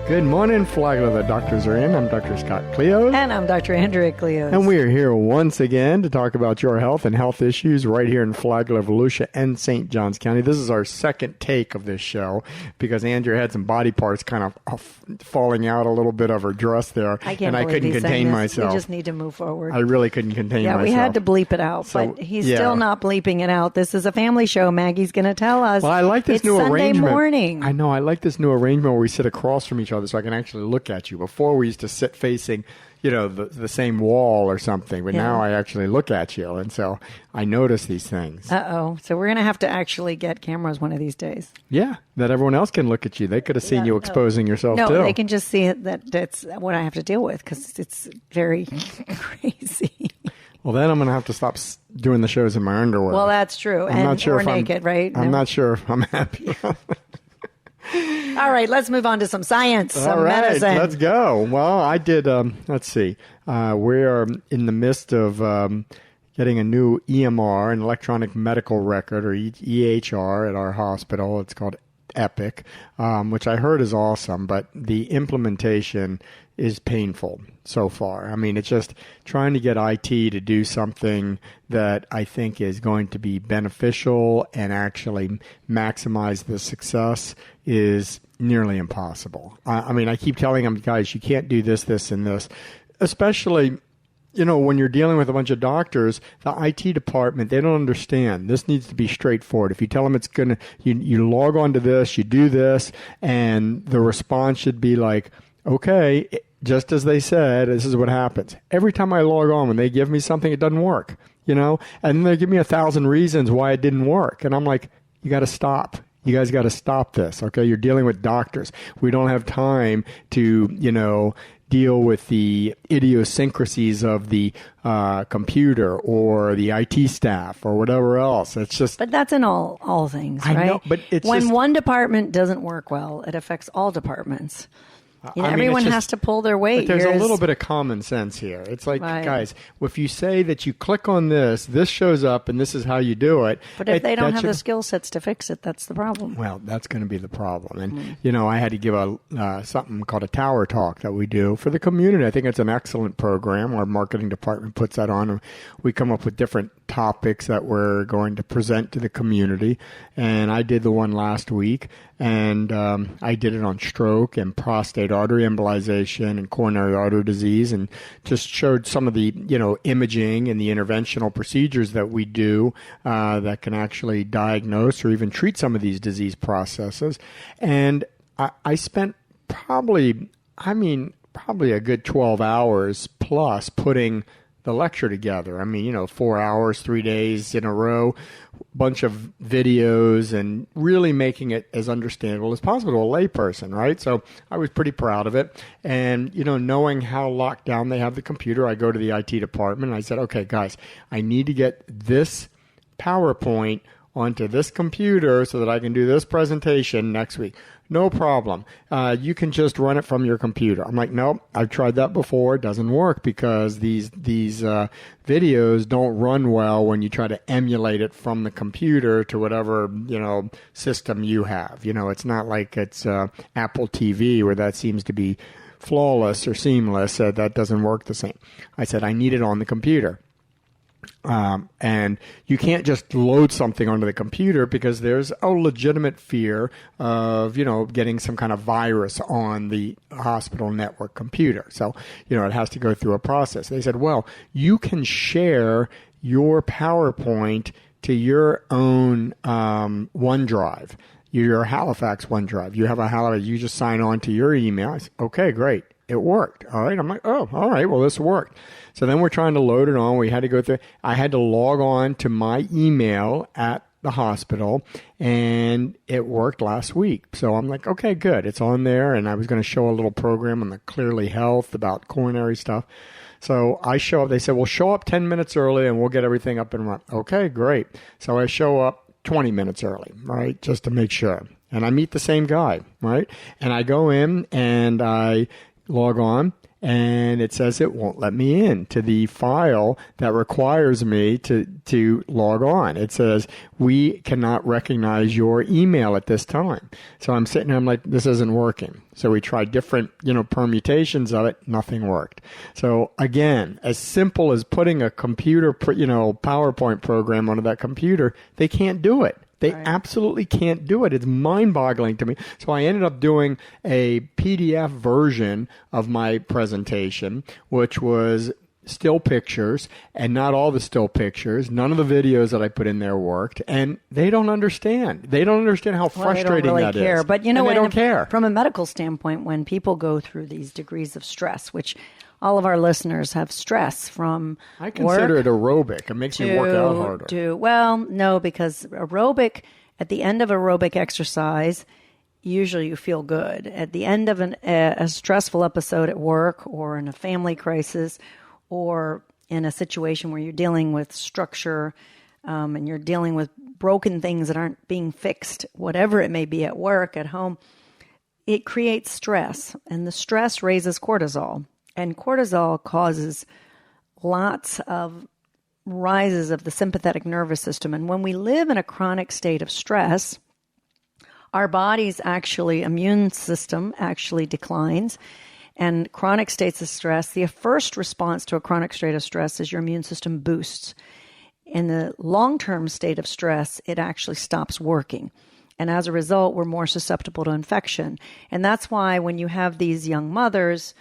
Good morning, Flagler. The doctors are in. I'm Dr. Scott Cleos. And I'm Dr. Hendrik Cleos. And we are here once again to talk about your health and health issues right here in Flagler, Volusia, and St. Johns County. This is our second take of this show because Andrew had some body parts kind of falling out a little bit of her dress there. I couldn't contain myself. We just need to move forward. I really couldn't contain myself. Yeah, we had to bleep it out, but he's still not bleeping it out. This is a family show. Maggie's going to tell us. Well, I like this new Sunday arrangement. Morning. I know. I like this new arrangement where we sit across from each other so I can actually look at you. Before we used to sit facing, the same wall or something, but now I actually look at you, and so I notice these things. Uh-oh. So we're going to have to actually get cameras one of these days. Yeah, that everyone else can look at you. They could have seen you exposing yourself, too. No, they can just see that that's what I have to deal with because it's very crazy. Well, then I'm going to have to stop doing the shows in my underwear. Well, that's true. I'm not sure if naked, right? I'm not sure if I'm happy. All right, let's move on to some science, some medicine. Let's go. Well, I did, let's see. We are in the midst of getting a new EMR, an electronic medical record, or EHR at our hospital. It's called Epic, which I heard is awesome, but the implementation is painful so far. I mean, it's just trying to get IT to do something that I think is going to be beneficial and actually maximize the success is nearly impossible. I mean, I keep telling them, guys, you can't do this, this, and this, especially when you're dealing with a bunch of doctors, the IT department, they don't understand. This needs to be straightforward. If you tell them it's going to, you log on to this, you do this, and the response should be like, okay, just as they said, this is what happens. Every time I log on, when they give me something, it doesn't work, and then they give me 1,000 reasons why it didn't work. And I'm like, you got to stop. You guys got to stop this, okay? You're dealing with doctors. We don't have time to, deal with the idiosyncrasies of the computer or the IT staff or whatever else. It's just. But that's in all things, right? I know, but it's when one department doesn't work well, it affects all departments. Everyone has to pull their weight. But there's a little bit of common sense here. It's like, guys, if you say that you click on this shows up, and this is how you do it. But if they don't have the skill sets to fix it, that's the problem. Well, that's going to be the problem. And, I had to give something called a tower talk that we do for the community. I think it's an excellent program. Our marketing department puts that on. And we come up with different topics that we're going to present to the community. And I did the one last week. And I did it on stroke and prostate artery embolization and coronary artery disease, and just showed some of the imaging and the interventional procedures that we do that can actually diagnose or even treat some of these disease processes. And I spent probably a good 12 hours plus putting the lecture together. 4 hours, 3 days in a row, bunch of videos, and really making it as understandable as possible to a layperson, right? So I was pretty proud of it. And, knowing how locked down they have the computer, I go to the IT department and I said, okay, guys, I need to get this PowerPoint onto this computer so that I can do this presentation next week. No problem. You can just run it from your computer. I'm like, nope, I've tried that before. It doesn't work because these videos don't run well when you try to emulate it from the computer to whatever, system you have. It's not like it's Apple TV where that seems to be flawless or seamless. That doesn't work the same. I said, I need it on the computer. And you can't just load something onto the computer because there's a legitimate fear of, getting some kind of virus on the hospital network computer. So, it has to go through a process. They said, well, you can share your PowerPoint to your own OneDrive, your Halifax OneDrive. You have a Halifax, you just sign on to your email. I said, okay, great. It worked. All right. I'm like, oh, all right. Well, this worked. So then we're trying to load it on. We had to go through. I had to log on to my email at the hospital, and it worked last week. So I'm like, okay, good. It's on there. And I was going to show a little program on the Clearly Health about coronary stuff. So I show up. They said, well, show up 10 minutes early and we'll get everything up and running. Okay, great. So I show up 20 minutes early, right, just to make sure. And I meet the same guy, right? And I go in and I log on, and it says it won't let me in to the file that requires me to log on. It says, we cannot recognize your email at this time. So I'm sitting there, I'm like, this isn't working. So we tried different, permutations of it. Nothing worked. So again, as simple as putting a computer, PowerPoint program onto that computer, they can't do it. They absolutely can't do it. It's mind-boggling to me. So I ended up doing a PDF version of my presentation, which was still pictures, and not all the still pictures. None of the videos that I put in there worked, and they don't understand. They don't understand how frustrating that is. But they don't care. From a medical standpoint, when people go through these degrees of stress, which all of our listeners have stress from I consider it aerobic. It makes me work out harder. Well, no, because at the end of aerobic exercise, usually you feel good. At the end of a stressful episode at work or in a family crisis or in a situation where you're dealing with structure and you're dealing with broken things that aren't being fixed, whatever it may be at work, at home, it creates stress. And the stress raises cortisol. And cortisol causes lots of rises of the sympathetic nervous system. And when we live in a chronic state of stress, our body's immune system actually declines. And chronic states of stress, the first response to a chronic state of stress is your immune system boosts. In the long-term state of stress, it actually stops working. And as a result, we're more susceptible to infection. And that's why when you have these young mothers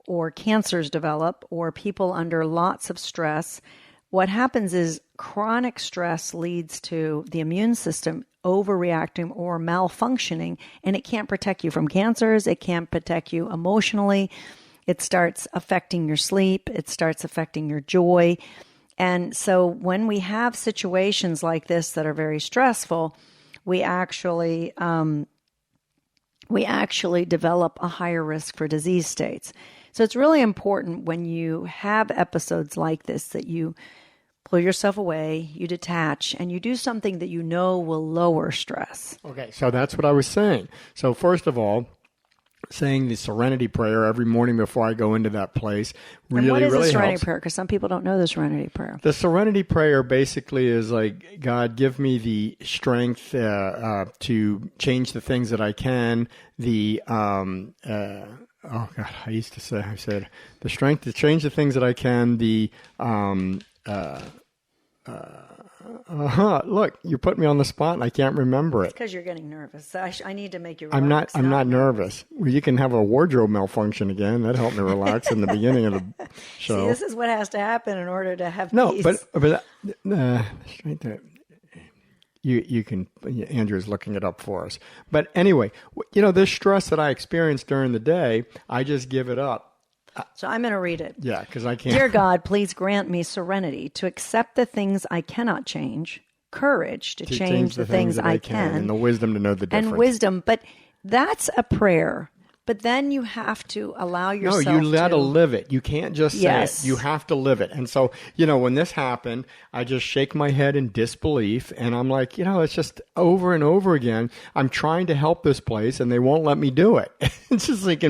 or cancers develop, or people under lots of stress, what happens is chronic stress leads to the immune system overreacting or malfunctioning, and it can't protect you from cancers. It can't protect you emotionally. It starts affecting your sleep. It starts affecting your joy. And so when we have situations like this that are very stressful, we actually develop a higher risk for disease states. So it's really important when you have episodes like this that you pull yourself away, you detach, and you do something that you know will lower stress. Okay, so that's what I was saying. So first of all, saying the Serenity Prayer every morning before I go into that place really helps. And what is the Serenity Prayer? Because some people don't know the Serenity Prayer. The Serenity Prayer basically is like, God, give me the strength to change the things that I can, oh God, I said the strength to change the things that I can, look, you put me on the spot and I can't remember it. It's because you're getting nervous. I need to make you relax. I'm not nervous. Well, you can have a wardrobe malfunction again. That helped me relax in the beginning of the show. See, this is what has to happen in order to have peace. But strength to... You can, Andrew's looking it up for us. But anyway, this stress that I experience during the day, I just give it up. So I'm going to read it. Yeah, because I can't. Dear God, please grant me serenity to accept the things I cannot change, courage to change the things I can, and the wisdom to know the difference. And wisdom, but that's a prayer. But then you have to allow yourself to... No, you got to live it. You can't just say it. You have to live it. And so, when this happened, I just shake my head in disbelief. And I'm like, it's just over and over again. I'm trying to help this place and they won't let me do it. It's just like,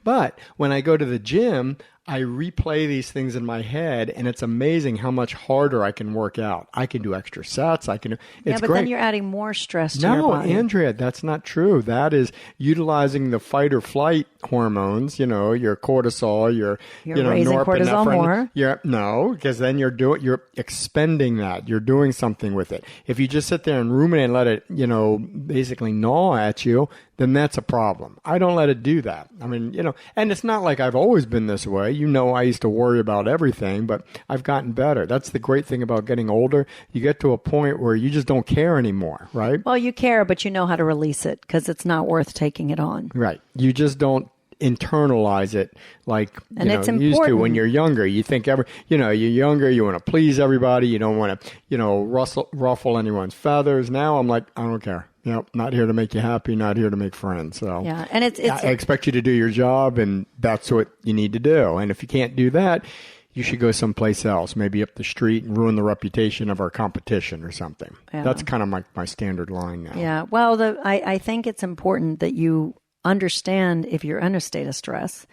but when I go to the gym, I replay these things in my head, and it's amazing how much harder I can work out. I can do extra sets. It's but great. Then you're adding more stress to your body. No, Andrea, that's not true. That is utilizing the fight or flight hormones, your cortisol, your raising cortisol more. No, because then you're expending that. You're doing something with it. If you just sit there and ruminate and let it, basically gnaw at you, then that's a problem. I don't let it do that. I mean, and it's not like I've always been this way. I used to worry about everything, but I've gotten better. That's the great thing about getting older. You get to a point where you just don't care anymore, right? Well, you care, but you know how to release it because it's not worth taking it on. Right. You just don't internalize it like it's you used to when you're younger. You think you're younger, you want to please everybody, you don't want to ruffle anyone's feathers. Now I'm like, I don't care. Not here to make you happy, not here to make friends. So yeah, and I expect you to do your job, and that's what you need to do. And if you can't do that, you should go someplace else, maybe up the street and ruin the reputation of our competition or something. Yeah. That's kind of my standard line now. Yeah, well, I think it's important that you understand if you're in a state of stress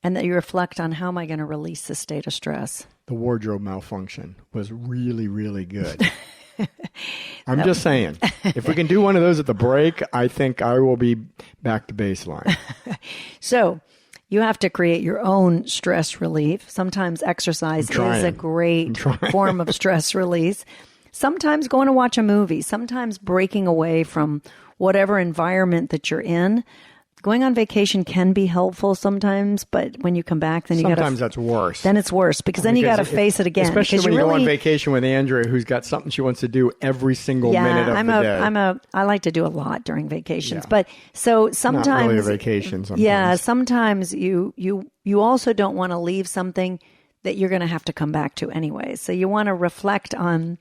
and that you reflect on, how am I going to release this state of stress? The wardrobe malfunction was really, really good. I'm just saying, if we can do one of those at the break, I think I will be back to baseline. So you have to create your own stress relief. Sometimes exercise is a great form of stress release. Sometimes going to watch a movie, sometimes breaking away from whatever environment that you're in. Going on vacation can be helpful sometimes, but when you come back, then you got to... Sometimes that's worse. Then it's worse, because then you got to face it again. Especially when you go on vacation with Andrea, who's got something she wants to do every single minute of the day. I like to do a lot during vacations, but so sometimes... Not really a vacation sometimes. Yeah, sometimes you also don't want to leave something that you're going to have to come back to anyway. So you want to reflect on,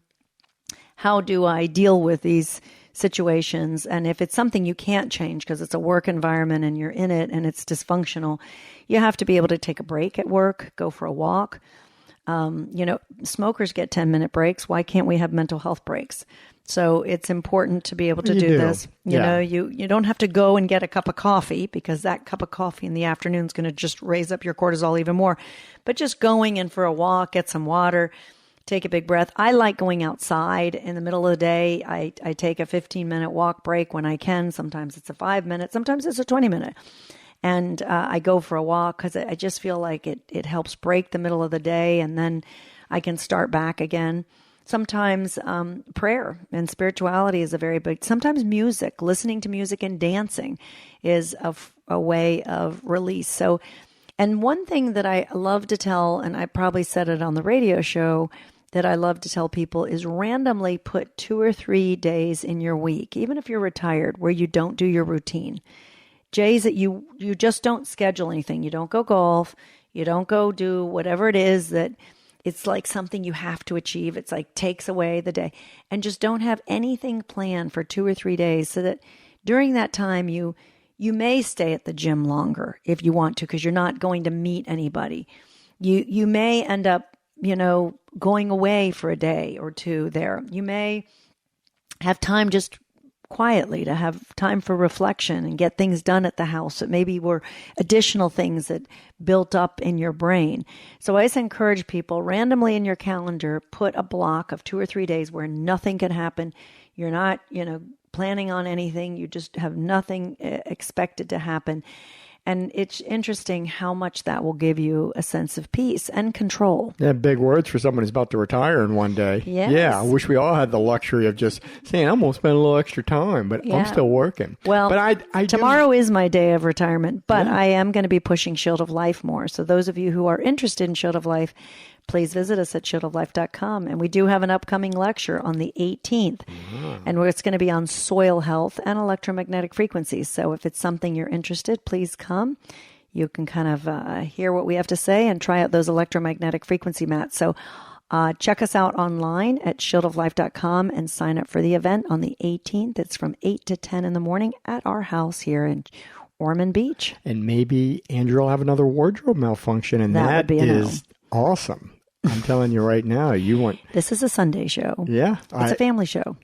how do I deal with these situations? And if it's something you can't change because it's a work environment and you're in it and it's dysfunctional, you have to be able to take a break at work, go for a walk. Smokers get 10-minute breaks. Why can't we have mental health breaks? So it's important to be able to do this. You know, you don't have to go and get a cup of coffee, because that cup of coffee in the afternoon is going to just raise up your cortisol even more. But just going in for a walk, get some water, take a big breath. I like going outside in the middle of the day. I take a 15-minute walk break when I can. Sometimes it's a 5-minute, sometimes it's a 20-minute. And I go for a walk because I just feel like it helps break the middle of the day, and then I can start back again. Sometimes prayer and spirituality is a very big, sometimes music, listening to music and dancing is a way of release. So, and one thing that I love to tell, and I probably said it on the radio show, that I love to tell people is randomly put 2 or 3 days in your week, even if you're retired, where you don't do your routine. Days that you just don't schedule anything. You don't go golf. You don't go do whatever it is that it's like something you have to achieve. It's like takes away the day. And just don't have anything planned for 2 or 3 days, so that during that time you may stay at the gym longer if you want to, because you're not going to meet anybody. You may end up going away for a day or two there. You may have time just quietly to have time for reflection and get things done at the house that maybe were additional things that built up in your brain. So I always encourage people, randomly in your calendar, put a block of 2 or 3 days where nothing can happen. You're not, planning on anything. You just have nothing expected to happen. And it's interesting how much that will give you a sense of peace and control. Yeah, big words for someone who's about to retire in one day. Yes. Yeah, I wish we all had the luxury of just saying, I'm going to spend a little extra time, but I'm still working. Well, but tomorrow is my day of retirement, but I am going to be pushing Shield of Life more. So those of you who are interested in Shield of Life, please visit us at shieldoflife.com. And we do have an upcoming lecture on the 18th. And it's going to be on soil health and electromagnetic frequencies. So if it's something you're interested, please come. You can kind of hear what we have to say and try out those electromagnetic frequency mats. So check us out online at shieldoflife.com and sign up for the event on the 18th. It's from 8 to 10 in the morning at our house here in Ormond Beach. And maybe Andrew will have another wardrobe malfunction, and that is awesome. I'm telling you right now, This is a Sunday show. Yeah. It's a family show.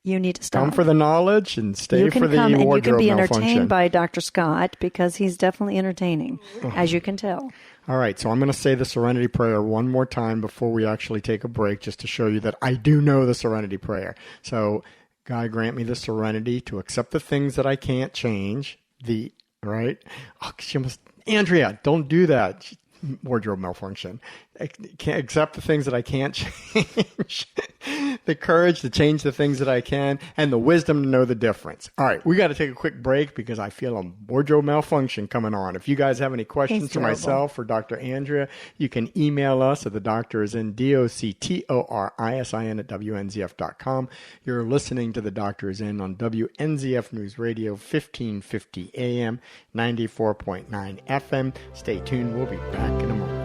You need to stop. Come for the knowledge and stay for the wardrobe malfunction. You can be entertained by Dr. Scott, because he's definitely entertaining, as you can tell. All right, so I'm going to say the Serenity Prayer one more time before we actually take a break, just to show you that I do know the Serenity Prayer. So, God, grant me the serenity to accept the things that I can't change. Right? Oh, Andrea, don't do that. Wardrobe malfunction. I can't accept the things that I can't change. The courage to change the things that I can, and the wisdom to know the difference. All right, we got to take a quick break because I feel a wardrobe malfunction coming on. If you guys have any questions for myself or Dr. Andrea, you can email us at thedoctorisin@WNZF.com. You're listening to The Doctor Is In on WNZF News Radio, 1550 AM, 94.9 FM. Stay tuned. We'll be back in a moment.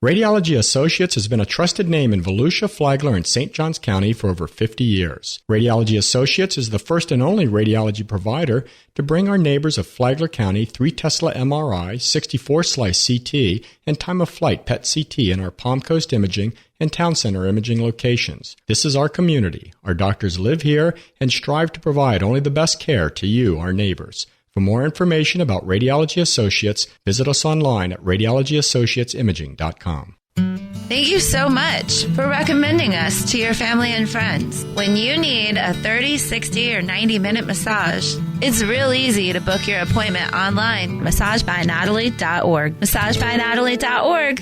Radiology Associates has been a trusted name in Volusia, Flagler, and St. Johns County for over 50 years. Radiology Associates is the first and only radiology provider to bring our neighbors of Flagler County 3 Tesla MRI, 64-slice CT, and time-of-flight PET CT in our Palm Coast Imaging and Town Center Imaging locations. This is our community. Our doctors live here and strive to provide only the best care to you, our neighbors. For more information about Radiology Associates, visit us online at radiologyassociatesimaging.com. Thank you so much for recommending us to your family and friends. When you need a 30, 60, or 90-minute massage, it's real easy to book your appointment online. MassageByNatalie.org. MassageByNatalie.org.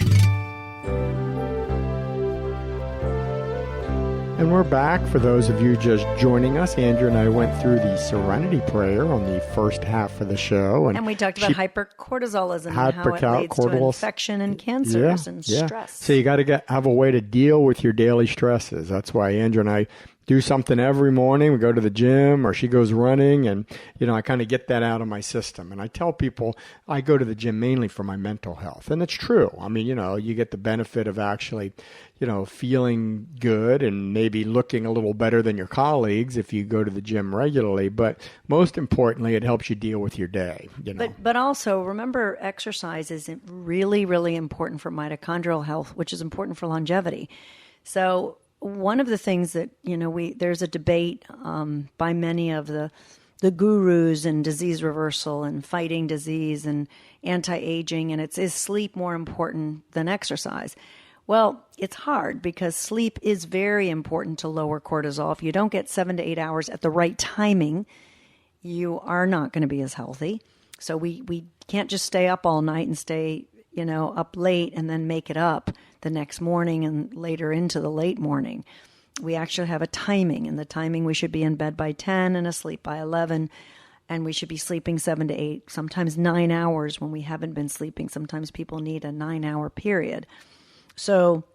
And we're back. For those of you just joining us, Andrea and I went through the Serenity Prayer on the first half of the show. And we talked about hypercortisolism and how it leads to infection and cancers and stress. So you got to have a way to deal with your daily stresses. That's why Andrea and I do something every morning. We go to the gym or she goes running, and, I kind of get that out of my system. And I tell people I go to the gym mainly for my mental health. And it's true. I mean, you get the benefit of actually, feeling good and maybe looking a little better than your colleagues if you go to the gym regularly. But most importantly, it helps you deal with your day. But also remember, exercise is really, really important for mitochondrial health, which is important for longevity. So one of the things that, there's a debate by many of the gurus in disease reversal and fighting disease and anti-aging, and is sleep more important than exercise? Well, it's hard because sleep is very important to lower cortisol. If you don't get 7 to 8 hours at the right timing, you are not going to be as healthy. So we can't just stay up all night and stay, up late and then make it up the next morning and later into the late morning. We actually have a timing, and the timing we should be in bed by 10 and asleep by 11, and we should be sleeping 7 to 8, sometimes 9 hours when we haven't been sleeping. Sometimes people need a 9-hour period. So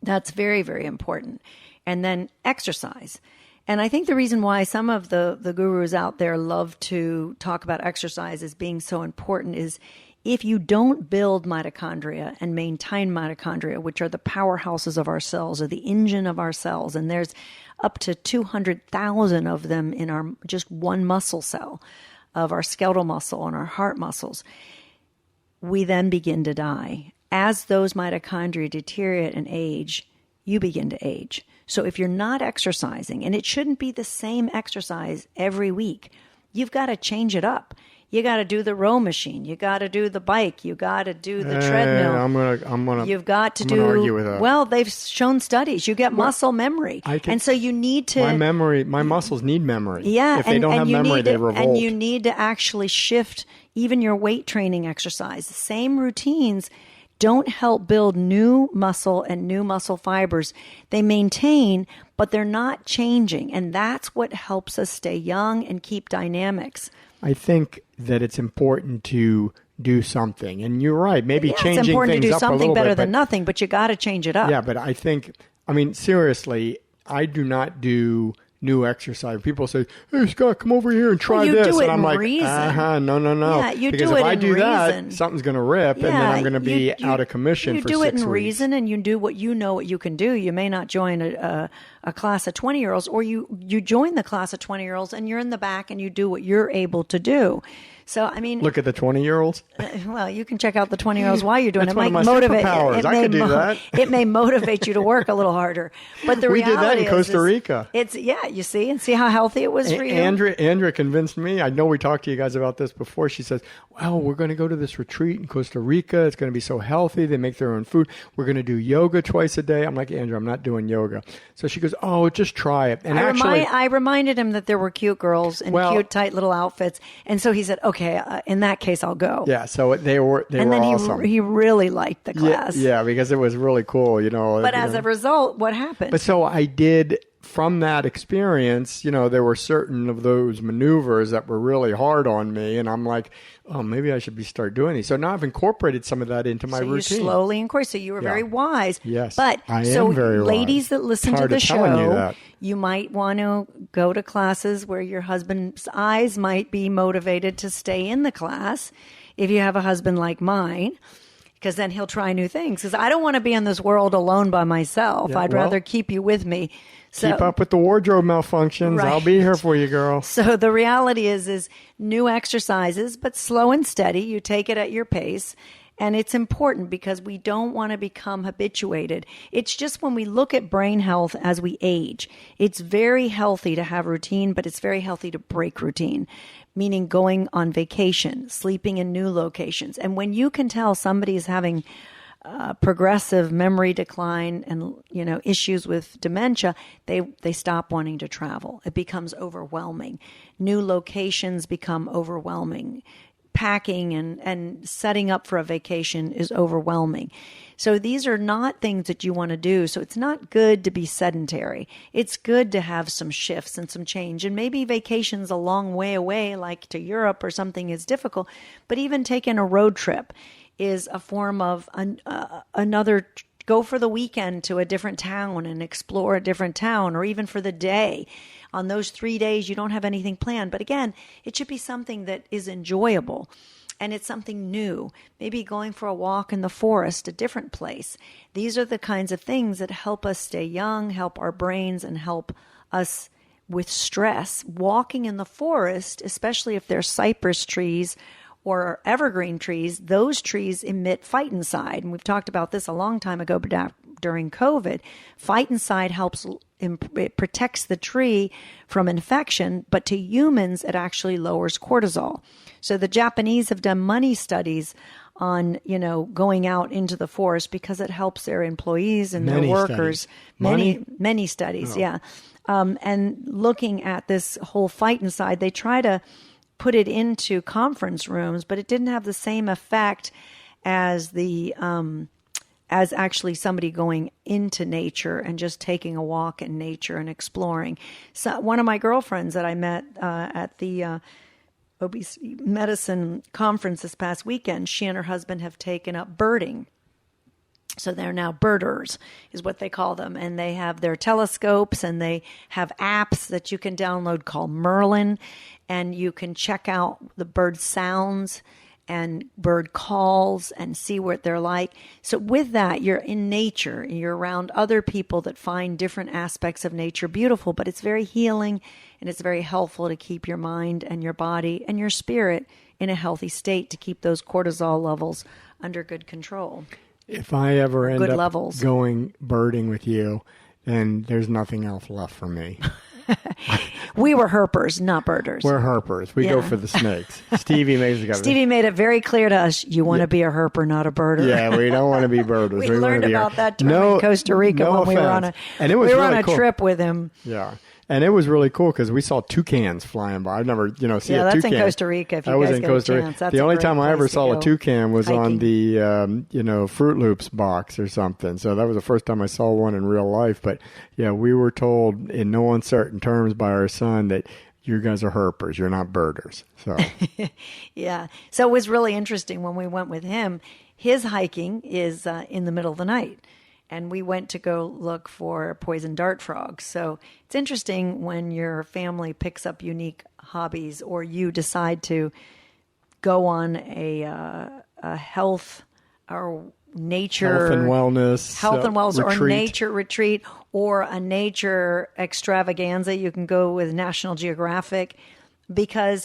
that's very, very important. And then exercise. And I think the reason why some of the gurus out there love to talk about exercise as being so important is if you don't build mitochondria and maintain mitochondria, which are the powerhouses of our cells or the engine of our cells, and there's up to 200,000 of them in our just one muscle cell of our skeletal muscle and our heart muscles, we then begin to die. As those mitochondria deteriorate and age, you begin to age. So if you're not exercising, and it shouldn't be the same exercise every week, you've got to change it up. You got to do the row machine. You got to do the bike. You got to do the treadmill. You've got to argue with that. Well, they've shown studies. You get muscle memory, and so you need to. My muscles need memory. Yeah, if they don't have memory, they revolt. And you need to actually shift even your weight training exercise. The same routines don't help build new muscle and new muscle fibers. They maintain, but they're not changing, and that's what helps us stay young and keep dynamics. I think that it's important to do something. And you're right, maybe changing things up a little bit. It's important to do something better than nothing, but you got to change it up. Yeah, but I think, seriously, I do not do new exercise. People say, "Hey, Scott, come over here and try this." Do it and I'm like, reason. No. Yeah, you because do if it I in do reason. that, something's going to rip, and then I'm going to be out of commission for 6 weeks. You do it in reason, and you do what you know what you can do. You may not join a class of 20-year-olds, or you join the class of 20-year-olds, and you're in the back, and you do what you're able to do. So, look at the 20-year-olds. Well, you can check out the 20-year-olds while you're doing it. It might motivate. I could do that. It may motivate you to work a little harder. But the reality we did that in Costa Rica. You see, and see how healthy it was for you. Andrea convinced me. I know we talked to you guys about this before. She says, "Well, we're going to go to this retreat in Costa Rica. It's going to be so healthy. They make their own food. We're going to do yoga twice a day." I'm like, "Andrea, I'm not doing yoga." So she goes, "Oh, just try it." And I reminded him that there were cute girls in cute, tight little outfits, and so he said, "Okay, in that case, I'll go." Yeah, so they were awesome. He really liked the class. Yeah, because it was really cool, But as a result, what happened? But so I did. From that experience, there were certain of those maneuvers that were really hard on me, and I'm like, oh, maybe I should start doing these. So now I've incorporated some of that into my routine. So you slowly incorporate. So you were very wise. Yes, but I am very wise. Ladies that listen to the show, you might want to go to classes where your husband's eyes might be motivated to stay in the class. If you have a husband like mine, because then he'll try new things. Because I don't want to be in this world alone by myself. Yeah, I'd rather keep you with me. So, keep up with the wardrobe malfunctions. Right. I'll be here for you, girl. So the reality is new exercises, but slow and steady. You take it at your pace. And it's important because we don't want to become habituated. It's just when we look at brain health as we age, it's very healthy to have routine, but it's very healthy to break routine, meaning going on vacation, sleeping in new locations. And when you can tell somebody is having progressive memory decline and, issues with dementia, they stop wanting to travel. It becomes overwhelming. New locations become overwhelming. Packing and setting up for a vacation is overwhelming. So these are not things that you want to do. So it's not good to be sedentary. It's good to have some shifts and some change. And maybe vacations a long way away, like to Europe or something, is difficult. But even taking a road trip is a form of another. Go for the weekend to a different town and explore a different town, or even for the day. On those 3 days, you don't have anything planned. But again, it should be something that is enjoyable and it's something new. Maybe going for a walk in the forest, a different place. These are the kinds of things that help us stay young, help our brains, and help us with stress. Walking in the forest, especially if there's cypress trees or evergreen trees, those trees emit phytoncide. And we've talked about this a long time ago, but during COVID, phytoncide helps, it protects the tree from infection, but to humans, it actually lowers cortisol. So the Japanese have done many studies on, going out into the forest because it helps their employees and their workers. Many studies, yeah. And looking at this whole phytoncide, they try to put it into conference rooms, but it didn't have the same effect as as actually somebody going into nature and just taking a walk in nature and exploring. So one of my girlfriends that I met at the obesity medicine conference this past weekend, she and her husband have taken up birding. So they're now birders is what they call them. And they have their telescopes and they have apps that you can download called Merlin. And you can check out the bird sounds and bird calls and see what they're like. So with that, you're in nature. You're around other people that find different aspects of nature beautiful, but it's very healing and it's very helpful to keep your mind and your body and your spirit in a healthy state to keep those cortisol levels under good control. If I ever end up levels. Going birding with you, then there's nothing else left for me. We were herpers, not birders. We're herpers. We go for the snakes. Stevie made it very clear to us, you want to be a herper, not a birder. Yeah, we don't want to be birders. we learned about that term in Costa Rica when we were on a trip with him. Yeah. And it was really cool because we saw toucans flying by. I've never, seen a toucan. Yeah, that's in Costa Rica. If you guys get a chance, that's the only time I ever place saw a toucan was hiking. on the, Fruit Loops box or something. So that was the first time I saw one in real life. But yeah, we were told in no uncertain terms by our son that you guys are herpers. You're not birders. So yeah. So it was really interesting when we went with him. His hiking is in the middle of the night. And we went to go look for poison dart frogs. So it's interesting when your family picks up unique hobbies or you decide to go on a health or nature... Health and wellness retreat. Or nature retreat or a nature extravaganza. You can go with National Geographic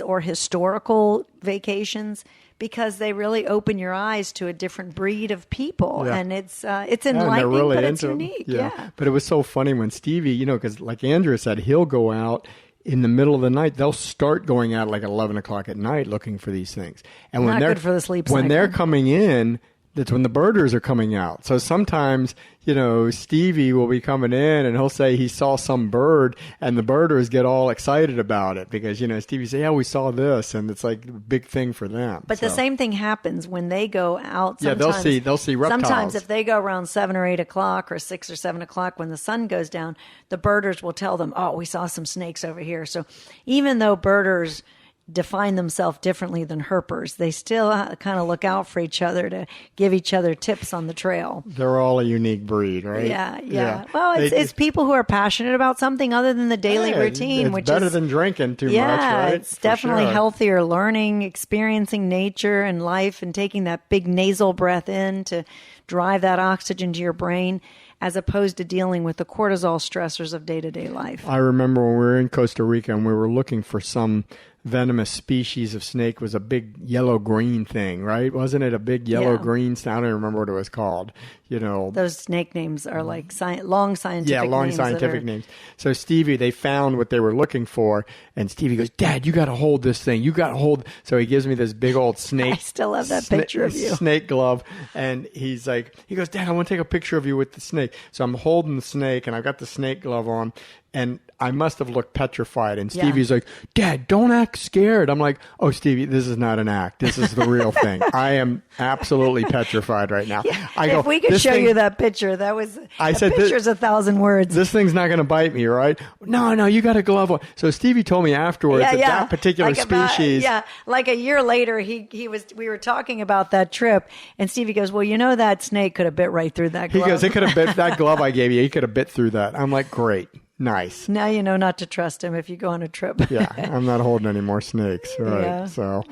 or historical vacations, because they really open your eyes to a different breed of people. Yeah. And it's enlightening, really but it's unique. Yeah. But it was so funny when Stevie, because like Andrea said, he'll go out in the middle of the night. They'll start going out like 11 o'clock at night looking for these things. And when Not good for the sleep cycle. When they're coming in, that's when the birders are coming out. So sometimes, Stevie will be coming in and he'll say he saw some bird and the birders get all excited about it because, Stevie say, yeah, we saw this. And it's like a big thing for them. But the same thing happens when they go out. Sometimes, yeah, they'll see reptiles. Sometimes if they go around 7 or 8 o'clock or 6 or 7 o'clock when the sun goes down, the birders will tell them, oh, we saw some snakes over here. So even though birders define themselves differently than herpers. They still kind of look out for each other to give each other tips on the trail. They're all a unique breed, right? Yeah. Well, it's people who are passionate about something other than the daily routine, it's which better is than drinking too much, right? It's definitely healthier. Learning, experiencing nature and life, and taking that big nasal breath in to drive that oxygen to your brain, as opposed to dealing with the cortisol stressors of day-to-day life. I remember when we were in Costa Rica and we were looking for some venomous species of snake. It was a big yellow-green thing, right? Wasn't it a big yellow-green? I don't remember what it was called. Those snake names are like long scientific names. Yeah, long scientific names. So Stevie, they found what they were looking for, and Stevie goes, "Dad, you got to hold this thing. You got to hold." So he gives me this big old snake. I still have that picture of you. Snake glove, and he goes, "Dad, I want to take a picture of you with the snake." So I'm holding the snake, and I've got the snake glove on, and I must have looked petrified. And Stevie's like, "Dad, don't act scared." I'm like, "Oh, Stevie, this is not an act. This is the real thing. I am absolutely petrified right now." If we could show you that picture, picture's 1,000 words. This thing's not going to bite me, right? No, you got a glove on. So Stevie told me afterwards that particular species. Like a year later, we were talking about that trip, and Stevie goes, "Well, that snake could have bit right through that glove." He goes, "It could have bit that glove I gave you. He could have bit through that." I'm like, "Great. Nice." Now you know not to trust him if you go on a trip. I'm not holding any more snakes, right? Yeah. So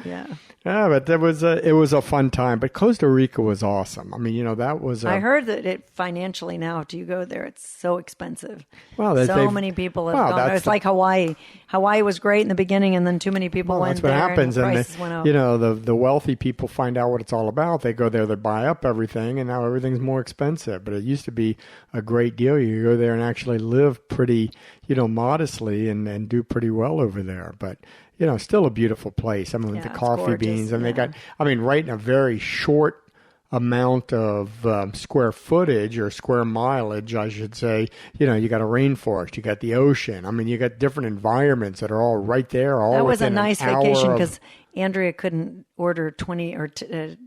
but it was a fun time. But Costa Rica was awesome. I mean, that was. I heard that it financially now, if you go there, it's so expensive. Well, so many people have gone. It's like Hawaii. Hawaii was great in the beginning, and then too many people went there. That's what happens, and the prices went up. The wealthy people find out what it's all about. They go there, they buy up everything, and now everything's more expensive. But it used to be a great deal. You could go there and actually live pretty, modestly and do pretty well over there. But still a beautiful place. I mean, the coffee beans, and they got, right in a very short amount of square footage or square mileage, I should say. You got a rainforest, you got the ocean. I mean, you got different environments that are all right there. All that was a nice vacation because Andrea couldn't order 20 or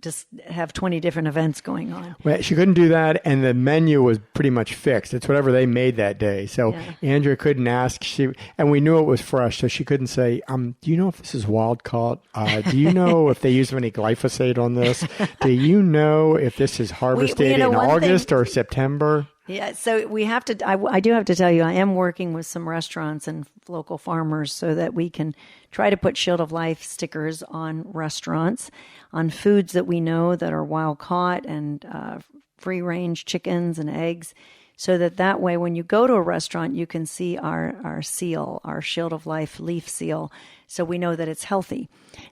just have 20 different events going on. Well, she couldn't do that, and the menu was pretty much fixed. It's whatever they made that day. So Andrea couldn't ask. And we knew it was fresh, so she couldn't say, "Do you know if this is wild caught? Do you know if they use any glyphosate on this? Do you know if this is harvested in August or September?" Yeah, so we have to. I do have to tell you, I am working with some restaurants and local farmers so that we can try to put Shield of Life stickers on restaurants, on foods that we know that are wild caught and free range chickens and eggs, so that way when you go to a restaurant, you can see our seal, our Shield of Life leaf seal, so we know that it's healthy.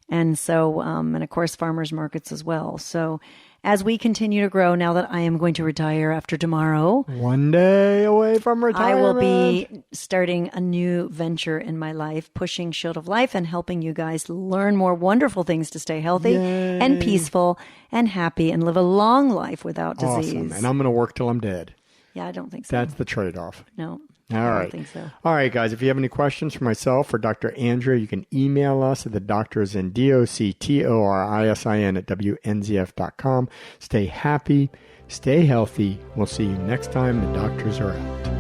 And so, and of course, farmers markets as well. So as we continue to grow, now that I am going to retire after tomorrow, one day away from retirement, I will be starting a new venture in my life, pushing Shield of Life and helping you guys learn more wonderful things to stay healthy and peaceful and happy and live a long life without disease. Awesome. And I'm going to work till I'm dead. Yeah, I don't think so. That's the trade-off. No. All right. I don't think so. All right, guys. If you have any questions for myself or Dr. Andrea, you can email us at thedoctorsin, DOCTORISIN @WNZF.com. Stay happy. Stay healthy. We'll see you next time. The doctors are out.